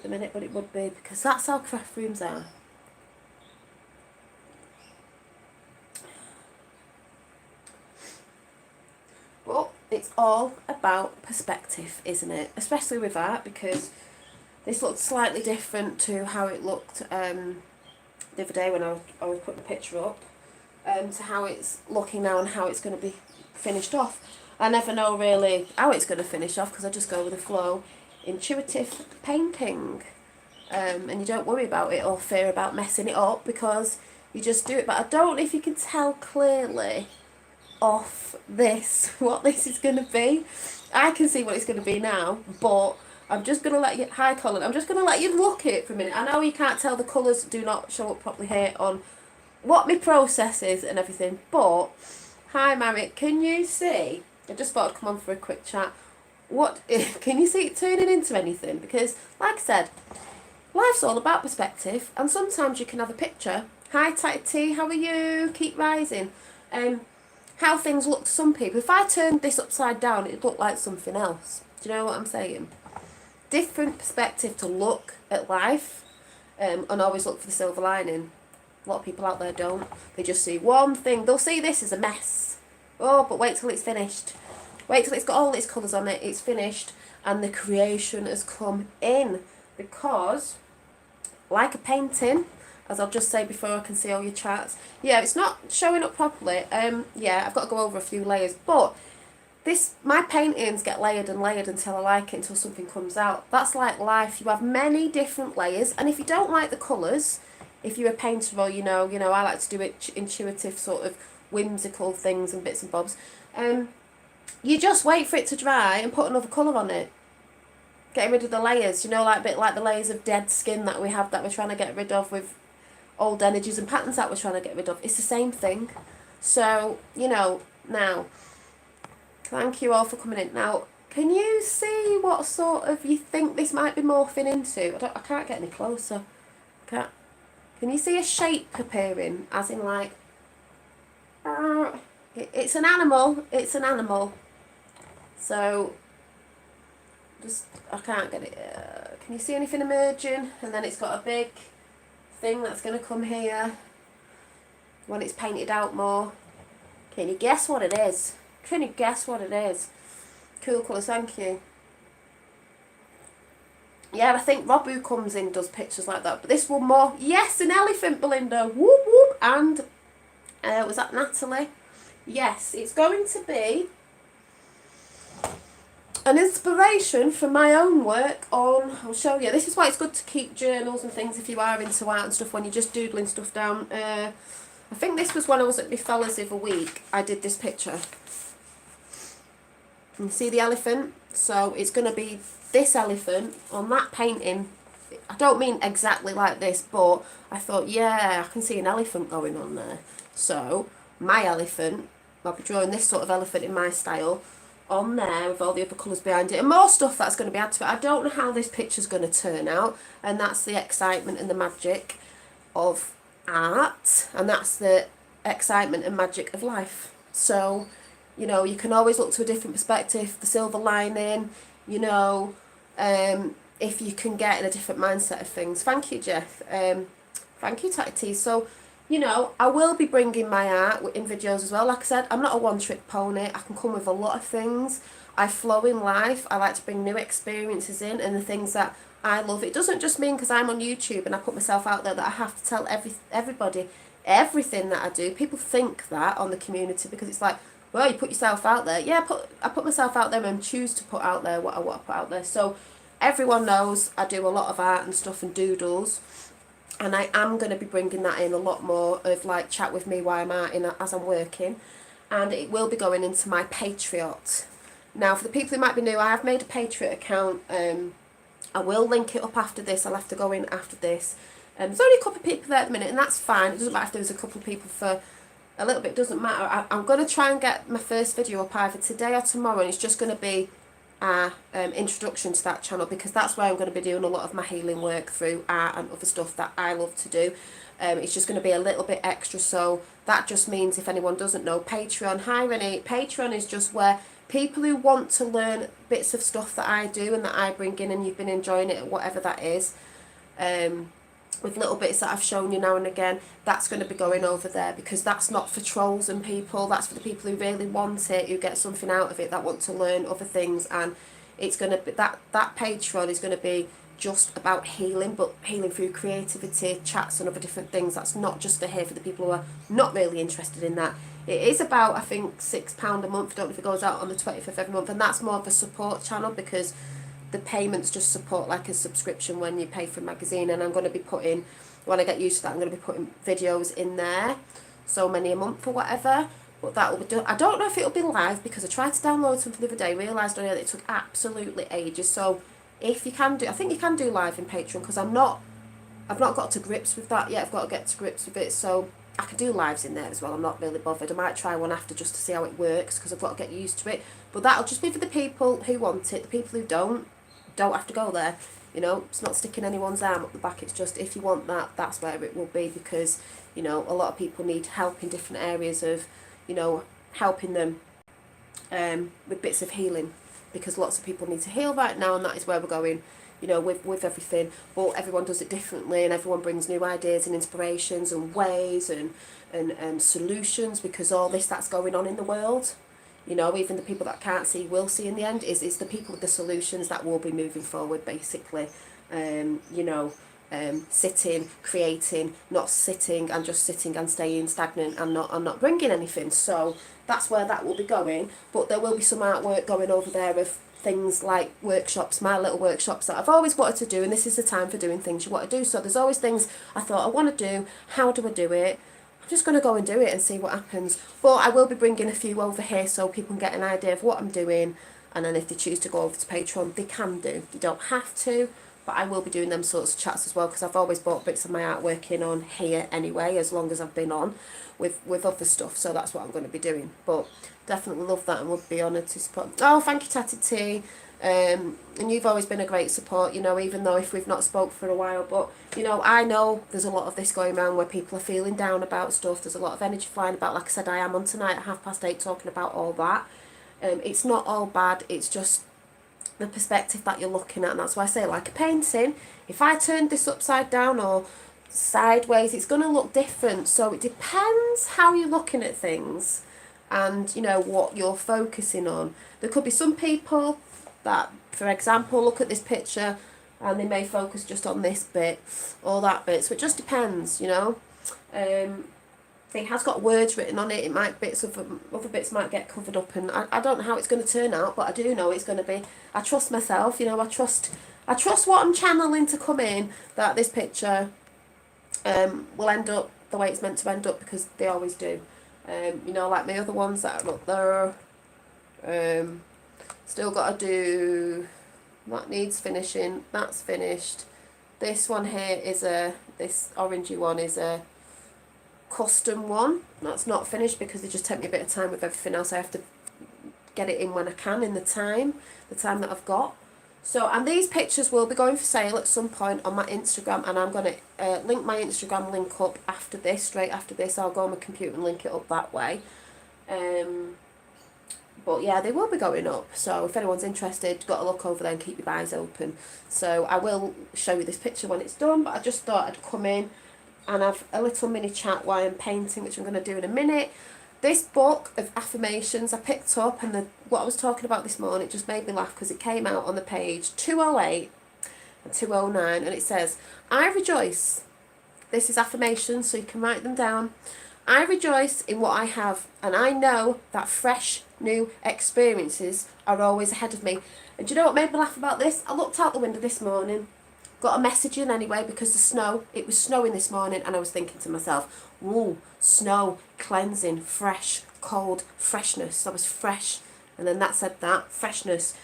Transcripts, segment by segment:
the minute, but it would be, because that's how craft rooms are. But it's all about perspective, isn't it? Especially with art, because this looked slightly different to how it looked the other day when I was putting the picture up, to how it's looking now and how it's going to be finished off. I never know really how it's going to finish off, because I just go with the flow. Intuitive painting. And you don't worry about it or fear about messing it up, because you just do it. But I don't know if you can tell clearly off this what this is going to be. I can see what it's going to be now, but I'm just going to let you, hi Colin, I'm just going to let you look at it for a minute. I know you can't tell, the colours do not show up properly here on what my process is and everything, but hi Marriott, can you see, I just thought I'd come on for a quick chat, what can you see it turning into anything? Because like I said, life's all about perspective, and sometimes you can have a picture, hi Tight T, how are you, keep rising, how things look to some people. If I turned this upside down, it'd look like something else. Do you know what I'm saying? Different perspective to look at life, and always look for the silver lining. A lot of people out there don't. They just see one thing. They'll see this as a mess. Oh, but wait till it's finished. Wait till it's got all its colours on it. It's finished, and the creation has come in. Because, like a painting, as I'll just say before I can see all your charts. Yeah, it's not showing up properly. Yeah, I've got to go over a few layers. But my paintings get layered and layered until I like it, until something comes out. That's like life. You have many different layers. And if you don't like the colours, if you're a painter or, you know, I like to do it intuitive sort of whimsical things and bits and bobs. You just wait for it to dry and put another colour on it. Getting rid of the layers, you know, like a bit like the layers of dead skin that we have that we're trying to get rid of with old energies and patterns that we're trying to get rid of. It's the same thing. So, you know, now, thank you all for coming in. Now, can you see what sort of you think this might be morphing into? I can't get any closer. Can you see a shape appearing? As in like, it's an animal. It's an animal. So, just, I can't get it. Can you see anything emerging? And then it's got a big thing that's going to come here when it's painted out more. Can you guess what it is? Can you guess what it is? Cool colours, thank you. Yeah, I think Rob who comes in does pictures like that, but this one more. Yes, an elephant, Belinda. Whoop whoop. And was that Natalie? Yes, it's going to be an inspiration for my own work on, I'll show you. This is why it's good to keep journals and things if you are into art and stuff, when you're just doodling stuff down. I think this was when I was at my fellas the other week. I did this picture. Can you see the elephant? So it's going to be this elephant on that painting. I don't mean exactly like this, but I thought, yeah, I can see an elephant going on there. So my elephant, I'll be drawing this sort of elephant in my style on there with all the other colours behind it and more stuff that's going to be added to it. I don't know how this picture's going to turn out, and that's the excitement and the magic of art, and that's the excitement and magic of life. So, you know, you can always look to a different perspective, the silver lining, you know, if you can get in a different mindset of things. Thank you, Jeff. Thank you, Tatty T. So, you know, I will be bringing my art in videos as well. Like I said, I'm not a one-trick pony. I can come with a lot of things. I flow in life. I like to bring new experiences in and the things that I love. It doesn't just mean because I'm on YouTube and I put myself out there that I have to tell everybody everything that I do. People think that on the community because it's like, well, you put yourself out there. Yeah, I put myself out there and choose to put out there what I want to put out there. So everyone knows I do a lot of art and stuff and doodles. And I am going to be bringing that in a lot more of like chat with me while I'm arting as I'm working. And it will be going into my Patreon. Now, for the people who might be new, I have made a Patreon account. I will link it up after this. I'll have to go in after this. There's only a couple of people there at the minute, and that's fine. It doesn't matter if there's a couple of people for a little bit. It doesn't matter. I'm going to try and get my first video up either today or tomorrow. And it's just going to be our introduction to that channel, because that's where I'm going to be doing a lot of my healing work through art and other stuff that I love to do. It's just going to be a little bit extra, so that just means, if anyone doesn't know, Patreon, hi Renee, Patreon is just where people who want to learn bits of stuff that I do and that I bring in, and you've been enjoying it, whatever that is, with little bits that I've shown you now and again, that's going to be going over there, because that's not for trolls and people, that's for the people who really want it, who get something out of it, that want to learn other things. And it's going to be, that patron is going to be just about healing, but healing through creativity, chats and other different things. That's not just here for the people who are not really interested in that. It is about, I think, £6 a month. I don't know if it goes out on the 20th of every month, and that's more of a support channel, because the payments just support like a subscription when you pay for a magazine. And I'm going to be putting, when I get used to that, I'm going to be putting videos in there, so many a month or whatever. But that will be done. I don't know if it'll be live, because I tried to download something the other day, realised that it took absolutely ages. So if you can do, I think you can do live in Patreon, because I've not got to grips with that yet. I've got to get to grips with it, so I can do lives in there as well. I'm not really bothered. I might try one after just to see how it works, because I've got to get used to it. But that'll just be for the people who want it. The people who don't have to go there. You know, it's not sticking anyone's arm up the back. It's just, if you want that, that's where it will be, because, you know, a lot of people need help in different areas of, you know, helping them with bits of healing, because lots of people need to heal right now, and that is where we're going, you know, with everything. But everyone does it differently, and everyone brings new ideas and inspirations and ways and solutions, because all this that's going on in the world, you know, even the people that can't see will see in the end, is the people with the solutions that will be moving forward, basically. You know, sitting, creating, not sitting and just sitting and staying stagnant and not bringing anything. So that's where that will be going. But there will be some artwork going over there of things like workshops, my little workshops that I've always wanted to do, and this is the time for doing things you want to do. So there's always things I thought I want to do. How do I do it? I'm just going to go and do it and see what happens. But I will be bringing a few over here so people can get an idea of what I'm doing, and then if they choose to go over to Patreon, they can do. They don't have to, but I will be doing them sorts of chats as well, because I've always bought bits of my artwork in on here anyway, as long as I've been on with other stuff. So that's what I'm going to be doing. But definitely love that, and would be honoured to support. Oh, thank you, Tatty T. And you've always been a great support, you know, even though if we've not spoke for a while. But, you know, I know there's a lot of this going around where people are feeling down about stuff. There's a lot of energy flying about. Like I said, I am on tonight at 8:30 talking about all that. It's not all bad. It's just the perspective that you're looking at. And that's why I say, like a painting, if I turned this upside down or sideways, it's going to look different. So it depends how you're looking at things and, you know, what you're focusing on. There could be some people that, for example, look at this picture and they may focus just on this bit or that bit. So it just depends, you know. It has got words written on it. It might, bits of other bits might get covered up, and I don't know how it's going to turn out, but I do know it's going to be. I trust myself, you know. I trust what I'm channeling to come in, that this picture will end up the way it's meant to end up, because they always do. You know, like my other ones that are up there. Still got to do, that needs finishing, that's finished. This one here is this orangey one is a custom one. That's not finished because they just take me a bit of time with everything else. I have to get it in when I can, in the time that I've got. So, and these pictures will be going for sale at some point on my Instagram, and I'm going to link my Instagram link up after this, straight after this. I'll go on my computer and link it up that way. But yeah, they will be going up, so if anyone's interested, got to look over there and keep your eyes open. So I will show you this picture when it's done, but I just thought I'd come in and have a little mini chat while I'm painting, which I'm going to do in a minute. This book of affirmations I picked up, and what I was talking about this morning, it just made me laugh because it came out on the page 208 and 209, and it says, I rejoice. This is affirmations, so you can write them down. I rejoice in what I have, and I know that fresh, new experiences are always ahead of me. And do you know what made me laugh about this? I looked out the window this morning, got a message in anyway, because the snow, it was snowing this morning, and I was thinking to myself, ooh, snow, cleansing, fresh, cold, freshness. I was fresh, and then that said that, freshness,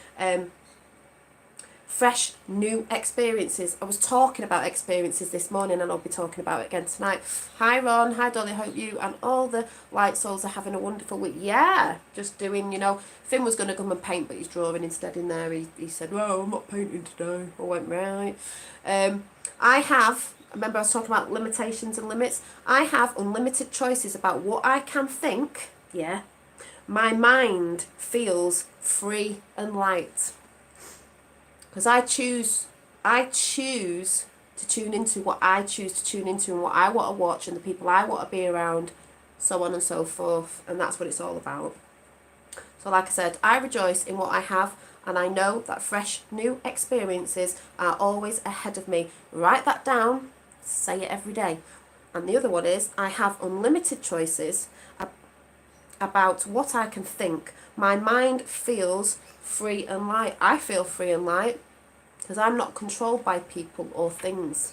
fresh, new experiences. I was talking about experiences this morning, and I'll be talking about it again tonight. Hi Ron, hi Dolly, hope you and all the light souls are having a wonderful week. Yeah, just doing, you know, Finn was going to come and paint, but he's drawing instead in there. He said, well, I'm not painting today. I went, right. Remember I was talking about limitations and limits. I have unlimited choices about what I can think, yeah, my mind feels free and light. Because I choose to tune into what I choose to tune into and what I want to watch and the people I want to be around, so on and so forth. And that's what it's all about. So like I said, I rejoice in what I have, and I know that fresh new experiences are always ahead of me. Write that down, say it every day. And the other one is, I have unlimited choices about what I can think. My mind feels free and light. I feel free and light because I'm not controlled by people or things.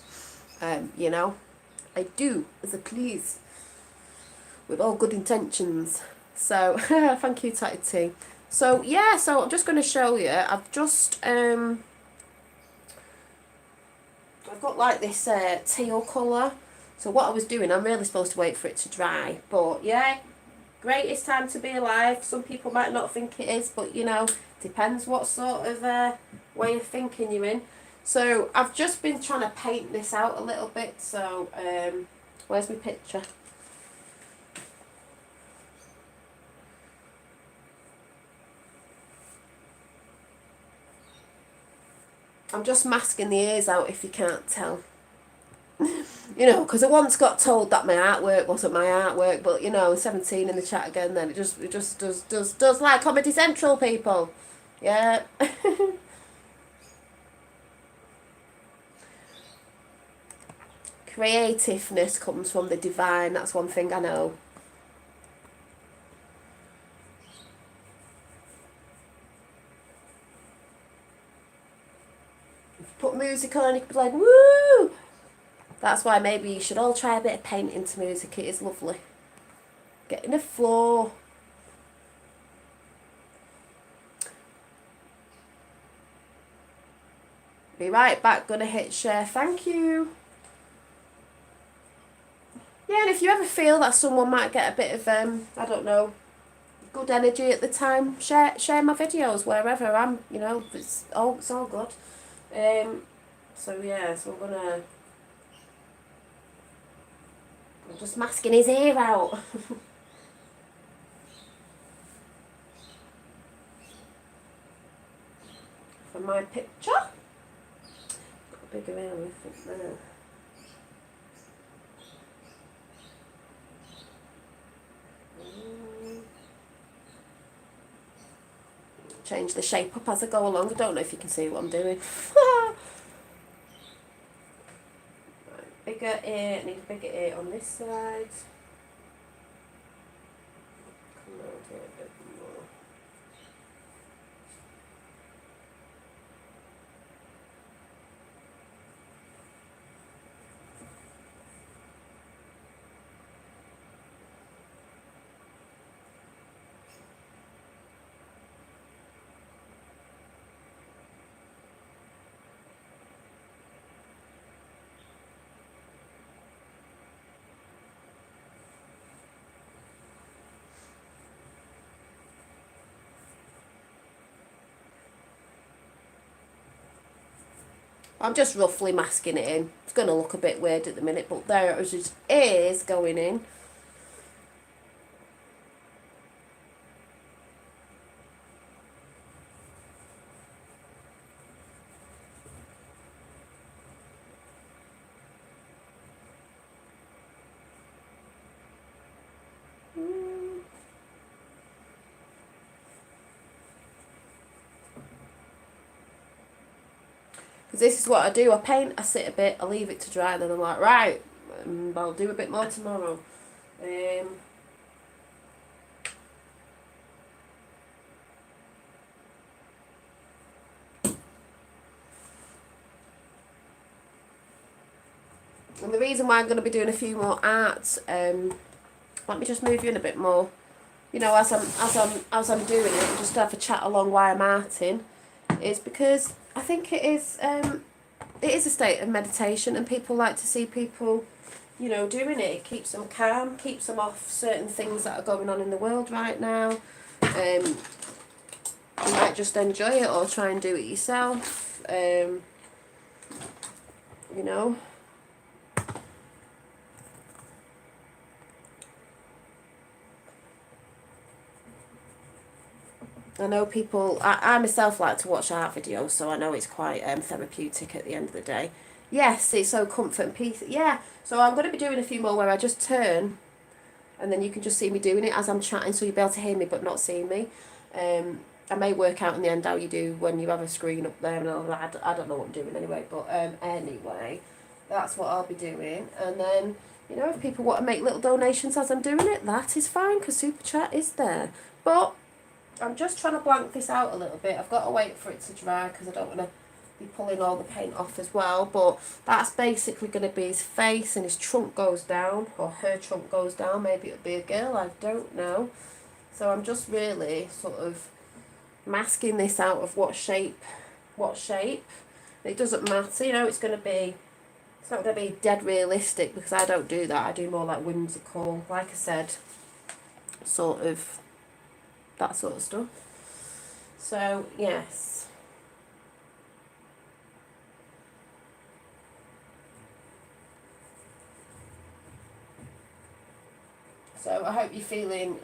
You know, I do as I please with all good intentions. So thank you, Tatty T. So yeah, so I'm just going to show you. I've got like this teal colour. So what I was doing, I'm really supposed to wait for it to dry. But yeah, greatest time to be alive. Some people might not think it is, but you know, depends what sort of way of thinking you're in. So I've just been trying to paint this out a little bit. So where's my picture? I'm just masking the ears out if you can't tell. You know, because I once got told that my artwork wasn't my artwork, but you know, 17 in the chat again, then it just does like Comedy Central, people. Yeah. Creativeness comes from the divine, that's one thing I know. If you put music on, you can be like, woo! That's why maybe you should all try a bit of painting to music. It is lovely. Get in the flow. Be right back. Gonna hit share. Thank you. Yeah, and if you ever feel that someone might get a bit of I don't know, good energy at the time, share my videos wherever I'm. You know, it's all good. So yeah, so I'm just masking his ear out. For my picture. Got a bigger area, I think, there. Change the shape up as I go along. I don't know if you can see what I'm doing. Right, bigger ear. I need a bigger ear on this side. Come around here a bit more. I'm just roughly masking it in. It's going to look a bit weird at the minute, but there it is going in. Because this is what I do. I paint, I sit a bit, I leave it to dry, and then I'm like, right, I'll do a bit more tomorrow. And the reason why I'm going to be doing a few more arts, let me just move you in a bit more. You know, as I'm doing it, just have a chat along while I'm arting, is because I think it is a state of meditation, and people like to see people, you know, doing it. It keeps them calm, keeps them off certain things that are going on in the world right now. You might just enjoy it or try and do it yourself. You know. I know people, I myself like to watch art videos, so I know it's quite therapeutic at the end of the day. Yes, it's so comfort and peace. Yeah, so I'm going to be doing a few more where I just turn and then you can just see me doing it as I'm chatting, so you'll be able to hear me but not see me. I may work out in the end how you do when you have a screen up there and all that. I don't know what I'm doing anyway, but anyway, that's what I'll be doing. And then, you know, if people want to make little donations as I'm doing it, that is fine, because Super Chat is there. But I'm just trying to blank this out a little bit. I've got to wait for it to dry because I don't want to be pulling all the paint off as well. But that's basically going to be his face, and his trunk goes down, or her trunk goes down. Maybe it'll be a girl, I don't know. So I'm just really sort of masking this out of what shape. It doesn't matter, you know, it's not going to be dead realistic, because I don't do that. I do more like whimsical, like I said, sort of that sort of stuff. So yes, so I hope you're feeling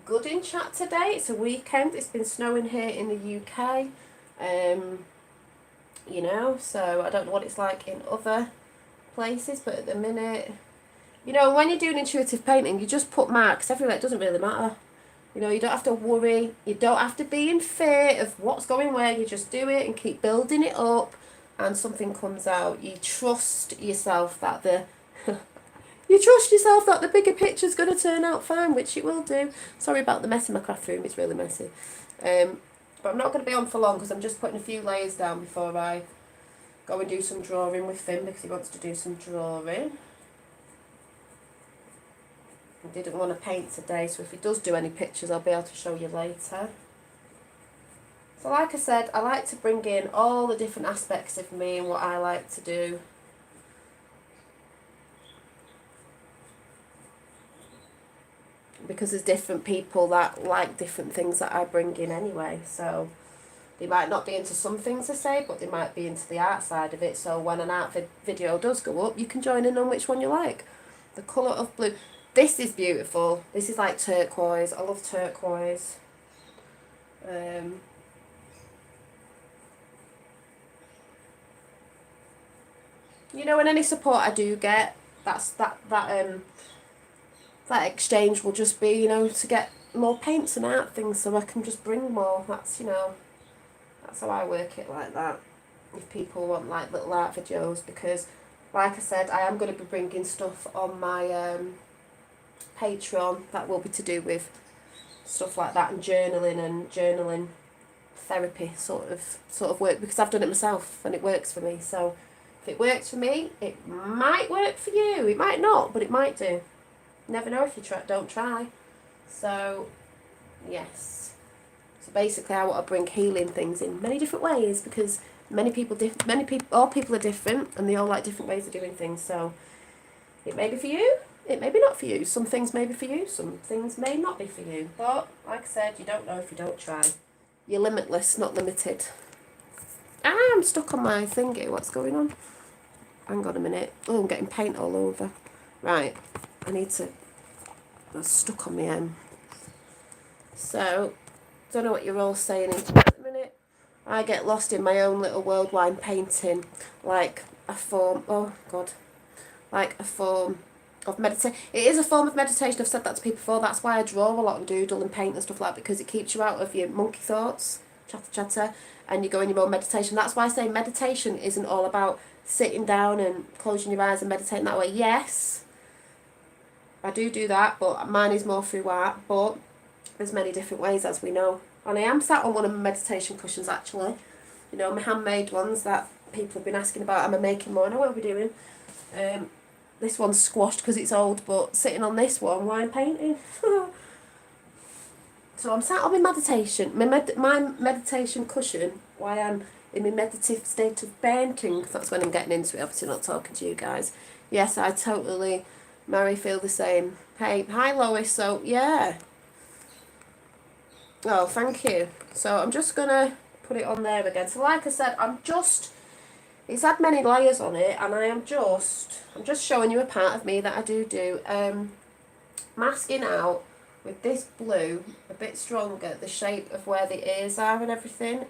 good in chat today. It's a weekend. It's been snowing here in the UK, you know, so I don't know what it's like in other places, but at the minute, you know, when you're doing intuitive painting, you just put marks everywhere. It doesn't really matter. You know, you don't have to worry. You don't have to be in fear of what's going where. You just do it and keep building it up, and something comes out. You trust yourself that the bigger picture's going to turn out fine, which it will do. Sorry about the mess in my craft room. It's really messy. But I'm not going to be on for long, because I'm just putting a few layers down before I go and do some drawing with Finn, because he wants to do some drawing. I didn't want to paint today, so if he does do any pictures, I'll be able to show you later. So like I said, I like to bring in all the different aspects of me and what I like to do. Because there's different people that like different things that I bring in anyway, so they might not be into some things I say, but they might be into the art side of it. So when an art video does go up, you can join in on which one you like. The colour of blue. This is beautiful. This is like turquoise. I love turquoise. You know, and any support I do get, that exchange will just be, you know, to get more paints and art things, so I can just bring more. That's, you know, that's how I work it, like that. If people want like little art videos, because like I said, I am going to be bringing stuff on my patron that will be to do with stuff like that, and journaling therapy sort of work, because I've done it myself and it works for me. So if it works for me, it might work for you. It might not, but it might do. Never know if you don't try. So yes, so basically I want to bring healing things in many different ways, because all people are different, and they all like different ways of doing things. So it may be for you, it may be not for you. Some things may be for you, some things may not be for you. But like I said, you don't know if you don't try. You're limitless, not limited. I'm stuck on my thingy. What's going on? Hang on a minute. Oh, I'm getting paint all over. Right, I'm stuck on my M. So, don't know what you're all saying in chat at the minute. I get lost in my own little world while I'm painting, like a form of meditation. It is a form of meditation. I've said that to people before. That's why I draw a lot and doodle and paint and stuff like that, because it keeps you out of your monkey thoughts, chatter, and you go in your own meditation. That's why I say meditation isn't all about sitting down and closing your eyes and meditating that way. Yes, I do that, but mine is more through art. But there's many different ways, as we know. And I am sat on one of my meditation cushions, actually. You know, my handmade ones that people have been asking about. Am I making more? And I will be doing. This one's squashed because it's old, but sitting on this one while I'm painting. So I'm sat on my meditation, my meditation cushion, while I'm in my meditative state of painting. That's when I'm getting into it, obviously not talking to you guys. Yes, I totally, Mary, feel the same. Hey, hi Lois, so yeah. Oh, thank you. So I'm just going to put it on there again. So like I said, it's had many layers on it, and I'm just showing you a part of me that I do. Masking out with this blue a bit stronger, the shape of where the ears are and everything,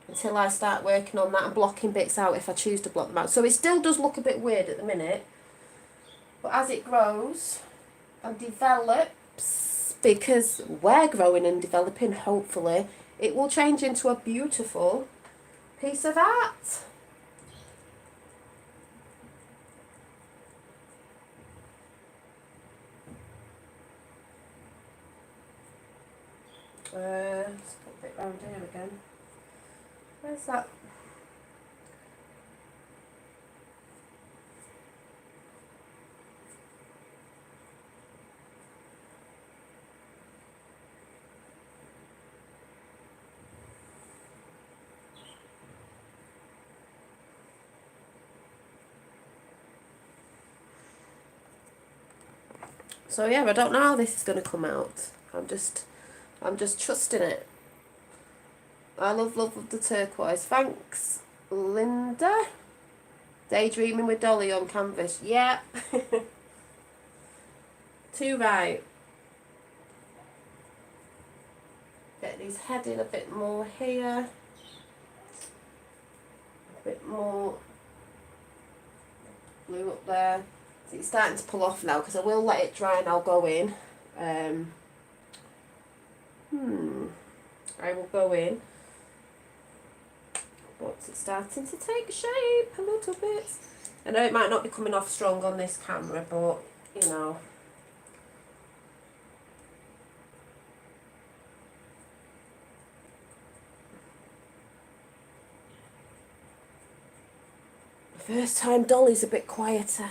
until I start working on that and blocking bits out if I choose to block them out. So it still does look a bit weird at the minute, but as it grows and develops, because we're growing and developing, hopefully, it will change into a beautiful piece of art. Let's put a bit round here again. Where's that? So yeah, I don't know how this is going to come out. I'm just trusting it. I love the turquoise. Thanks, Linda. Daydreaming with Dolly on canvas. Yeah. Too right. Get these heading a bit more here. A bit more blue up there. So it's starting to pull off now because I will let it dry and I'll go in. I will go in. But it's starting to take shape a little bit. I know it might not be coming off strong on this camera, but you know. First time Dolly's a bit quieter.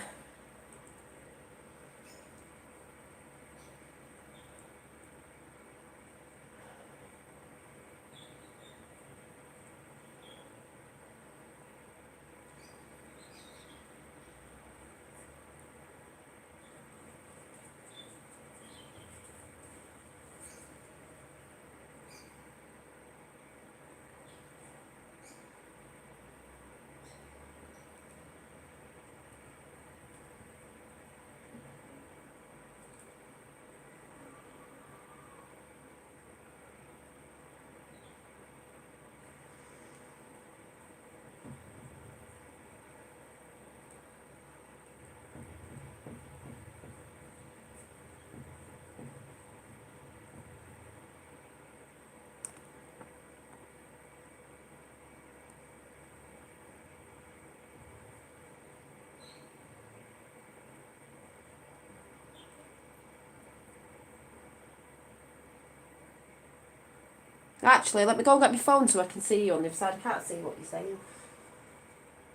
Actually, let me go and get my phone so I can see you on the other side. I can't see what you're saying.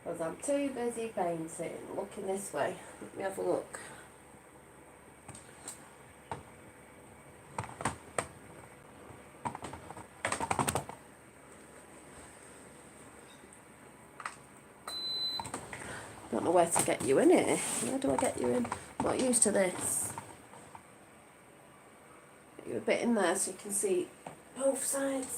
Because I'm too busy painting. Looking this way. Let me have a look. Don't know where to get you in here. Where do I get you in? I'm not used to this. Get you a bit in there so you can see both sides.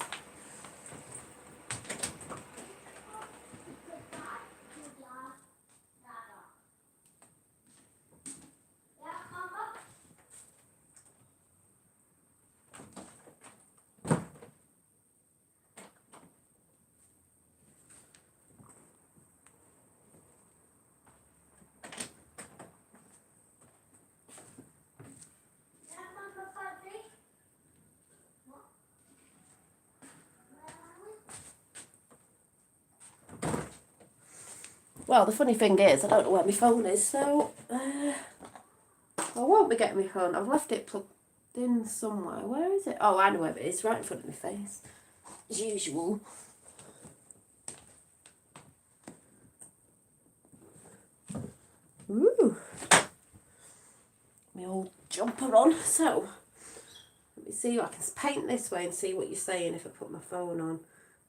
Well, the funny thing is, I don't know where my phone is, so I won't be getting my phone. I've left it plugged in somewhere. Where is it? Oh, I know where it is, right in front of my face, as usual. Ooh, my old jumper on. So, let me see. I can paint this way and see what you're saying if I put my phone on.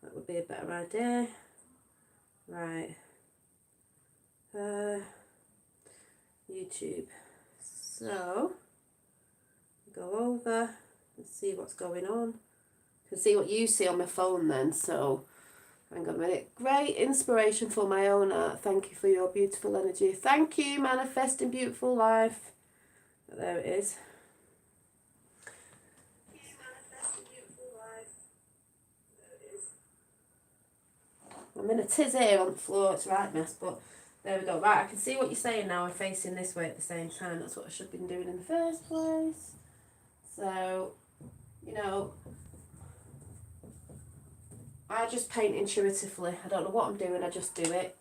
That would be a better idea. Right. YouTube. So, go over and see what's going on. I can see what you see on my phone then. So, hang on a minute. Great inspiration for my own art. Thank you for your beautiful energy. Thank you, manifesting beautiful life. There it is. I'm in a tiz here on the floor, it's a right mess, but there we go. Right, I can see what you're saying now. I'm facing this way at the same time. That's what I should have been doing in the first place. So, you know, I just paint intuitively. I don't know what I'm doing, I just do it.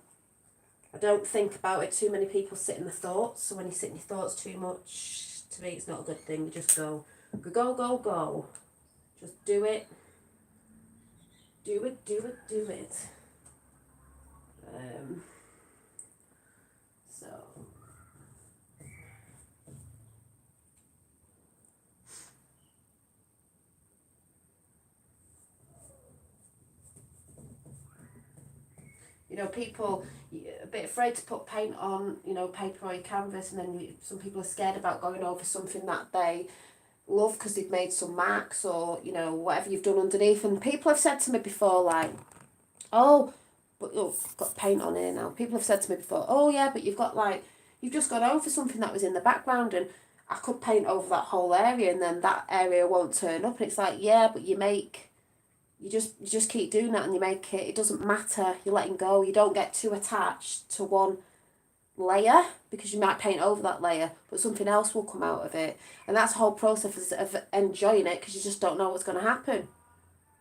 I don't think about it. Too many people sit in their thoughts, so when you sit in your thoughts too much, to me it's not a good thing. You just go, go, go, go. Just do it. Do it, do it, do it. So... You know, people a bit afraid to put paint on, you know, paper or your canvas, and then some people are scared about going over something that they love because they've made some marks or, you know, whatever you've done underneath. And people have said to me before, like, oh, but I've got paint on here now. People have said to me before, oh yeah, but you've got like, you've just gone over something that was in the background, and I could paint over that whole area and then that area won't turn up. And it's like, yeah, but you just keep doing that and you make it. It doesn't matter. You're letting go. You don't get too attached to one layer because you might paint over that layer, but something else will come out of it. And that's the whole process of enjoying it, because you just don't know what's going to happen.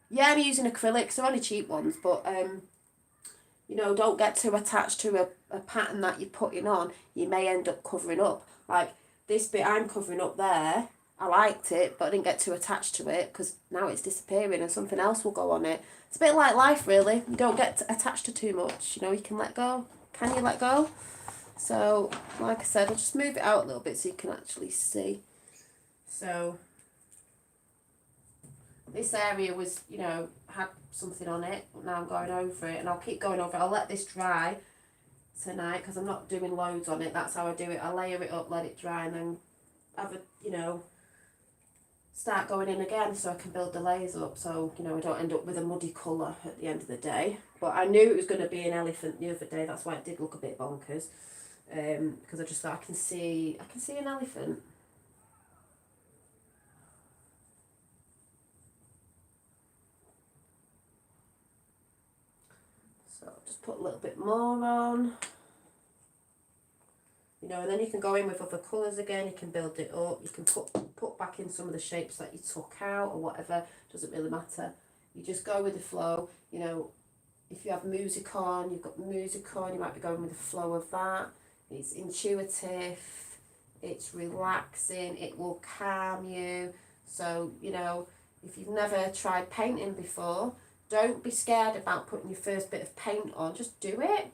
Yeah, I'm using acrylics. They're only cheap ones, but you know, don't get too attached to a pattern that you're putting on. You may end up covering up. Like this bit I'm covering up there, I liked it, but I didn't get too attached to it because now it's disappearing and something else will go on it. It's a bit like life, really. You don't get attached to too much. You know, you can let go. Can you let go? So, like I said, I'll just move it out a little bit so you can actually see. So, this area was, you know, had something on it. Now I'm going over it, and I'll keep going over it. I'll let this dry tonight because I'm not doing loads on it. That's how I do it. I layer it up, let it dry, and then have a, you know, start going in again so I can build the layers up, so, you know, I don't end up with a muddy colour at the end of the day. But I knew it was going to be an elephant the other day. That's why it did look a bit bonkers, because I just thought I can see an elephant. So just put a little bit more on. You know, and then you can go in with other colours again. You can build it up. You can put back in some of the shapes that you took out or whatever. Doesn't really matter. You just go with the flow. You know, if you have music on, you've got music on. You might be going with the flow of that. It's intuitive. It's relaxing. It will calm you. So, you know, if you've never tried painting before, don't be scared about putting your first bit of paint on. Just do it.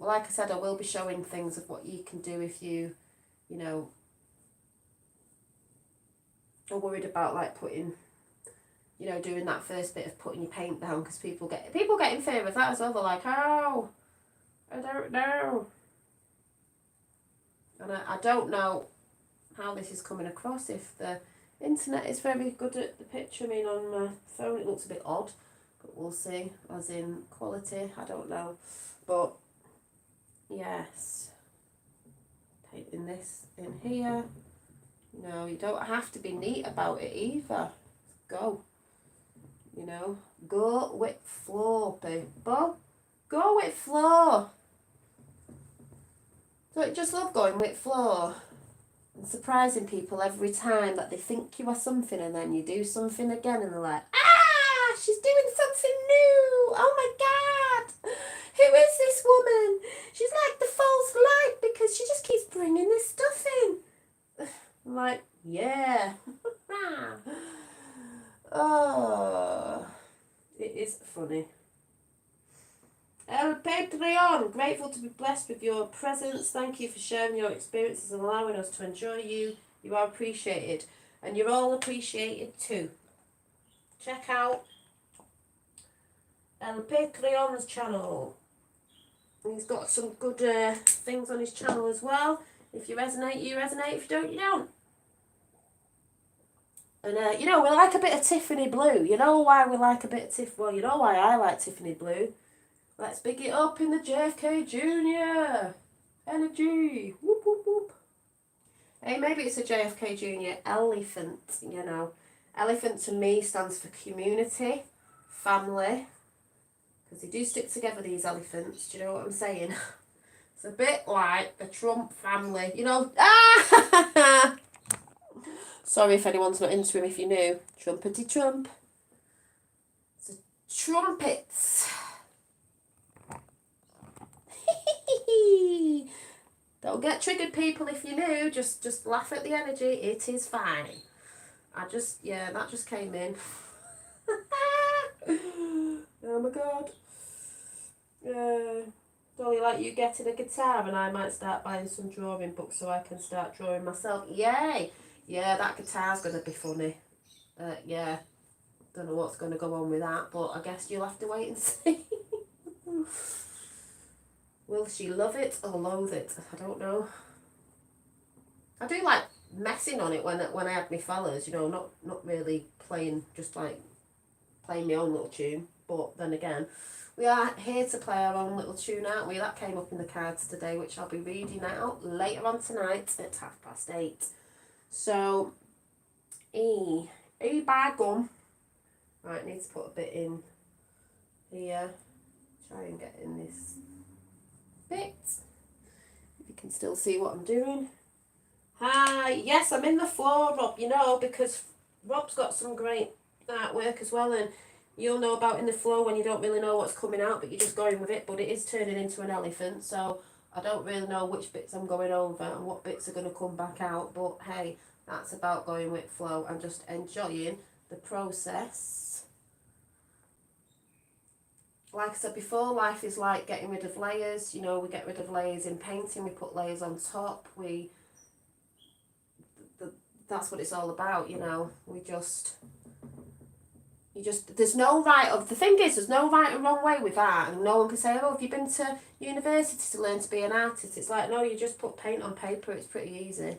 Like I said, I will be showing things of what you can do if you know, are worried about like putting, you know, doing that first bit of putting your paint down, because people get in fear of that as well. They're like, oh, I don't know. And I don't know how this is coming across, if the internet is very good at the picture. I mean, on my phone it looks a bit odd, but we'll see, as in quality, I don't know. But yes, painting this in here. No, you don't have to be neat about it either. Go. You know, go with flow, people. Go with flow. Don't you just love going with flow and surprising people every time that they think you are something and then you do something again and they're like, ah, she's doing something new. Oh my God. Who is this woman? She's like the false light because she just keeps bringing this stuff in. I'm like, yeah. Oh, it is funny. El Patreon, grateful to be blessed with your presence. Thank you for sharing your experiences and allowing us to enjoy you. You are appreciated, and you're all appreciated too. Check out El Patreon's channel. He's got some good things on his channel as well. If you resonate, you resonate. If you don't, you don't. And, you know, we like a bit of Tiffany blue. You know why we like a bit of Tiffany? Well, you know why I like Tiffany blue. Let's big it up in the JFK Jr. Energy. Whoop, whoop, whoop. Hey, maybe it's a JFK Jr. elephant, you know. Elephant to me stands for community, family, Because they do stick together, these elephants. Do you know what I'm saying? It's a bit like the Trump family, you know. Ah! Sorry if anyone's not into him if you knew. Trumpety Trump. It's a trumpets. Don't get triggered, people, if you knew. Just laugh at the energy. It is fine. Yeah, that just came in. Oh my god. Dolly, like you getting a guitar, and I might start buying some drawing books so I can start drawing myself. Yay! Yeah, that guitar's going to be funny. Yeah. Don't know what's going to go on with that, but I guess you'll have to wait and see. Will she love it or loathe it? I don't know. I do like messing on it when I had my fellas, you know, not really playing, just like playing my own little tune. But then again, we are here to play our own little tune, aren't we? That came up in the cards today, which I'll be reading out later on tonight at 8:30. So, by gum. Right, need to put a bit in here. Try and get in this bit. If you can still see what I'm doing. Hi, yes, I'm in the floor, Rob, you know, because Rob's got some great artwork as well, and you'll know about in the flow when you don't really know what's coming out, but you're just going with it. But it is turning into an elephant, so I don't really know which bits I'm going over and what bits are going to come back out. But hey, that's about going with flow and just enjoying the process. Like I said before, life is like getting rid of layers. You know, we get rid of layers in painting, we put layers on top. That's what it's all about, you know. There's no right of, the thing is, there's no right and wrong way with art, and no one can say, oh, have you been to university to learn to be an artist? It's like, no, you just put paint on paper, it's pretty easy. I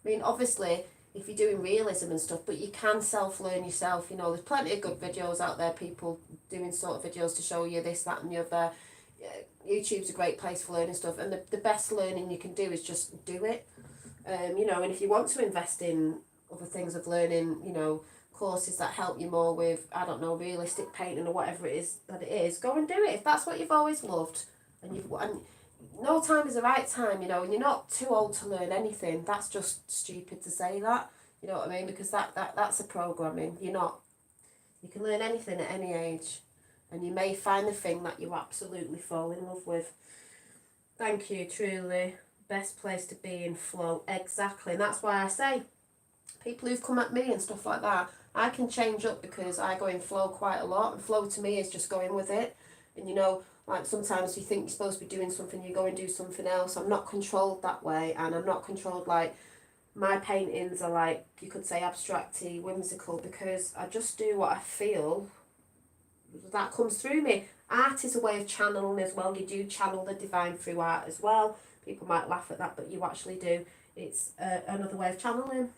mean, obviously, if you're doing realism and stuff, but you can self-learn yourself, you know, there's plenty of good videos out there, people doing sort of videos to show you this, that and the other. YouTube's a great place for learning stuff, and the best learning you can do is just do it. You know, and if you want to invest in other things of learning, you know, courses that help you more with, I don't know, realistic painting or whatever it is that it is, go and do it if that's what you've always loved. And no time is the right time, you know, and you're not too old to learn anything. That's just stupid to say that, you know what I mean, because that's a programming. You can learn anything at any age, and you may find the thing that you absolutely fall in love with. Thank you, truly. Best place to be in flow. Exactly. And that's why I say, people who've come at me and stuff like that, I can change up because I go in flow quite a lot. And flow to me is just going with it. And you know, like sometimes you think you're supposed to be doing something, you go and do something else. I'm not controlled that way, and I'm not controlled like, my paintings are like, you could say abstract-y, whimsical, because I just do what I feel. That comes through me. Art is a way of channeling as well. You do channel the divine through art as well. People might laugh at that, but you actually do. It's another way of channeling.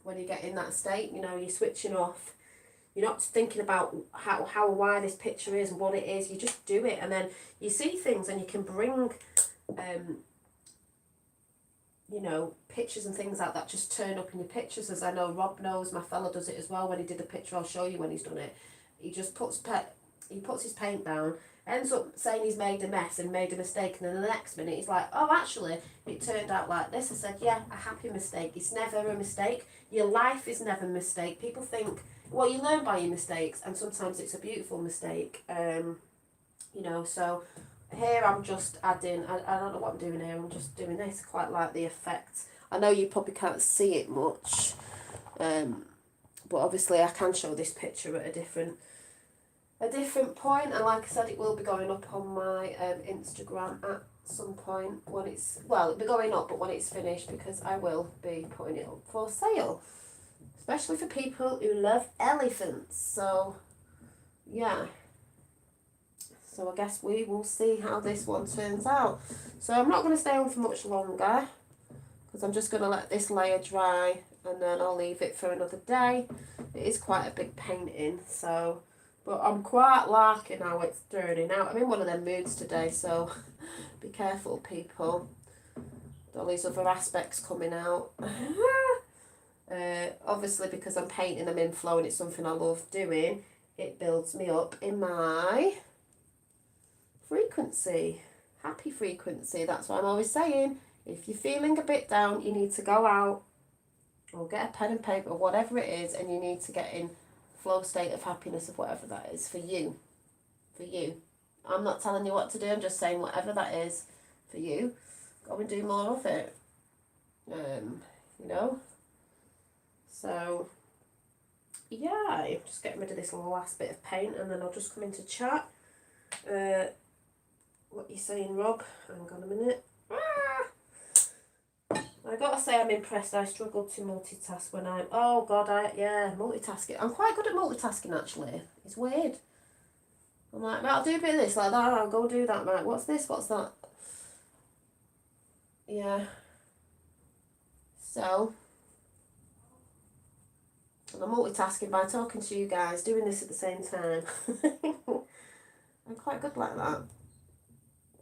When you get in that state, you know, you're switching off. You're not thinking about how or why this picture is and what it is. You just do it, and then you see things, and you can bring, you know, pictures and things like that just turn up in your pictures. As I know Rob knows, my fella does it as well. When he did the picture, I'll show you when he's done it. He just puts his paint down, ends up saying he's made a mess and made a mistake, and then the next minute he's like, oh, actually, it turned out like this. I said, yeah, a happy mistake. It's never a mistake. Your life is never a mistake. People think, well, you learn by your mistakes, and sometimes it's a beautiful mistake. You know, so here I'm just adding, I don't know what I'm doing here, I'm just doing this. I quite like the effect. I know you probably can't see it much, but obviously I can show this picture at a different point, and like I said, it will be going up on my Instagram at some point when it'll be going up, but when it's finished, because I will be putting it up for sale, especially for people who love elephants. So yeah, so I guess we will see how this one turns out. So I'm not going to stay on for much longer, because I'm just going to let this layer dry, and then I'll leave it for another day. It is quite a big painting, so, but I'm quite liking how it's turning out. I'm in one of them moods today, so be careful, people. All these other aspects coming out. Obviously, because I'm painting them in flow and it's something I love doing, it builds me up in my frequency. Happy frequency. That's what I'm always saying. If you're feeling a bit down, you need to go out or get a pen and paper, whatever it is, and you need to get in flow state of happiness, of whatever that is for you. For you. I'm not telling you what to do. I'm just saying whatever that is for you, go and do more of it. You know. So yeah, just getting rid of this last bit of paint, and then I'll just come into chat. What you saying, Rob? Hang on a minute. I gotta say I'm impressed. I struggle to multitask when I'm... Oh God, multitasking. I'm quite good at multitasking actually. It's weird. I'm like, right, I'll do a bit of this, like that, I'll go do that, right, what's this, what's that? Yeah. So, and I'm multitasking by talking to you guys, doing this at the same time. I'm quite good like that.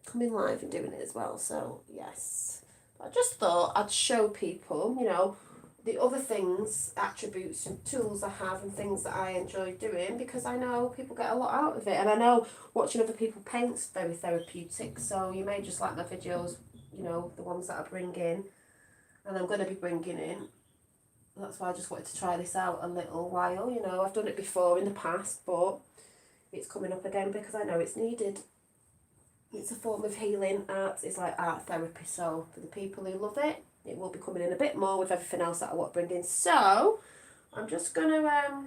Coming live and doing it as well, so yes. I just thought I'd show people, you know, the other things, attributes and tools I have and things that I enjoy doing, because I know people get a lot out of it, and I know watching other people paint's very therapeutic, so you may just like my videos, you know, the ones that I bring in, and I'm going to be bringing in. That's why I just wanted to try this out a little while, you know, I've done it before in the past, but it's coming up again because I know it's needed. It's a form of healing. Art is like art therapy, so for the people who love it, it will be coming in a bit more with everything else that I want to bring in. So I'm just going to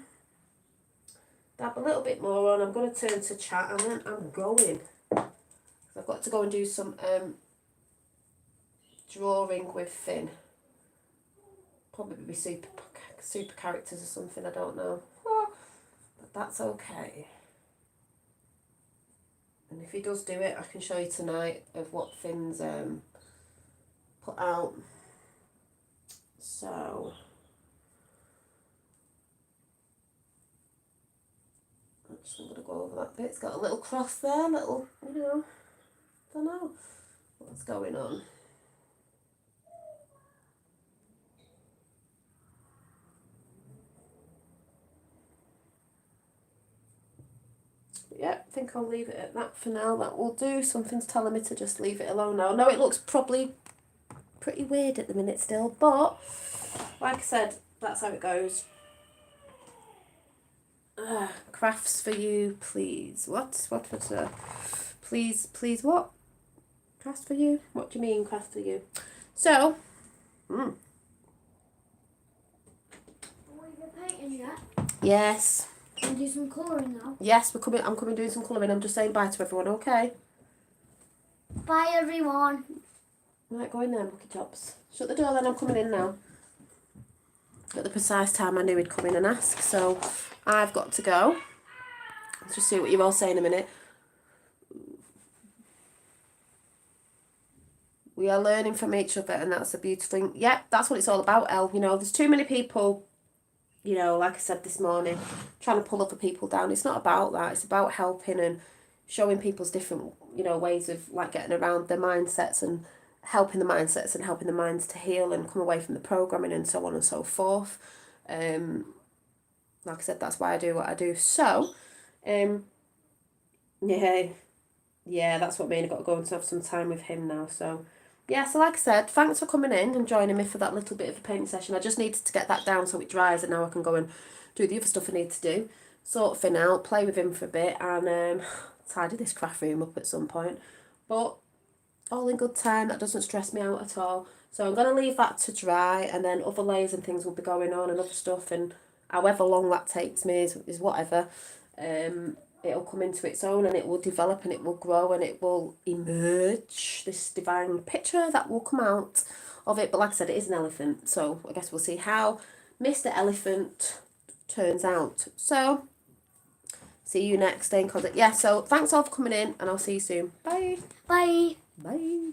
dab a little bit more on. I'm going to turn to chat, and then I'm going. I've got to go and do some drawing with Finn. Probably super characters or something, I don't know. But that's okay. And if he does do it, I can show you tonight of what Finn's put out. So I'm going to go over that bit. It's got a little cross there, little, you know, don't know what's going on. Yeah, I think I'll leave it at that for now. That will do. Something's telling me to just leave it alone now. No, it looks probably pretty weird at the minute still, but like I said, that's how it goes. Crafts for you, please. What was please what? Crafts for you? What do you mean crafts for you? So, Are you painting yet? yes. And do some colouring now? Yes, I'm coming doing some colouring. I'm just saying bye to everyone, okay? Bye everyone. Right, go in there, Lucky Tops. Shut the door then, I'm coming in now. At the precise time I knew he'd come in and ask, so I've got to go. Let's just see what you're all saying in a minute. We are learning from each other, and that's a beautiful thing. Yeah, that's what it's all about, Elle. You know, there's too many people, you know, like I said this morning, trying to pull other people down. It's not about that. It's about helping and showing people's different, you know, ways of like getting around their mindsets, and helping the mindsets and helping the minds to heal and come away from the programming and so on and so forth. Like I said, that's why I do what I do. So, yeah, that's what I mean. I've got to go and have some time with him now. So, yeah, so like I said, thanks for coming in and joining me for that little bit of a painting session. I just needed to get that down so it dries, and now I can go and do the other stuff I need to do. Sort Finn out, play with him for a bit, and tidy this craft room up at some point. But all in good time, that doesn't stress me out at all. So I'm going to leave that to dry, and then other layers and things will be going on and other stuff, and however long that takes me is whatever. It'll come into its own, and it will develop, and it will grow, and it will emerge, this divine picture that will come out of it. But like I said, it is an elephant, so I guess we'll see how Mr. Elephant turns out. So see you next. Stay in contact. Yeah, so thanks all for coming in, and I'll see you soon. Bye. Bye. Bye.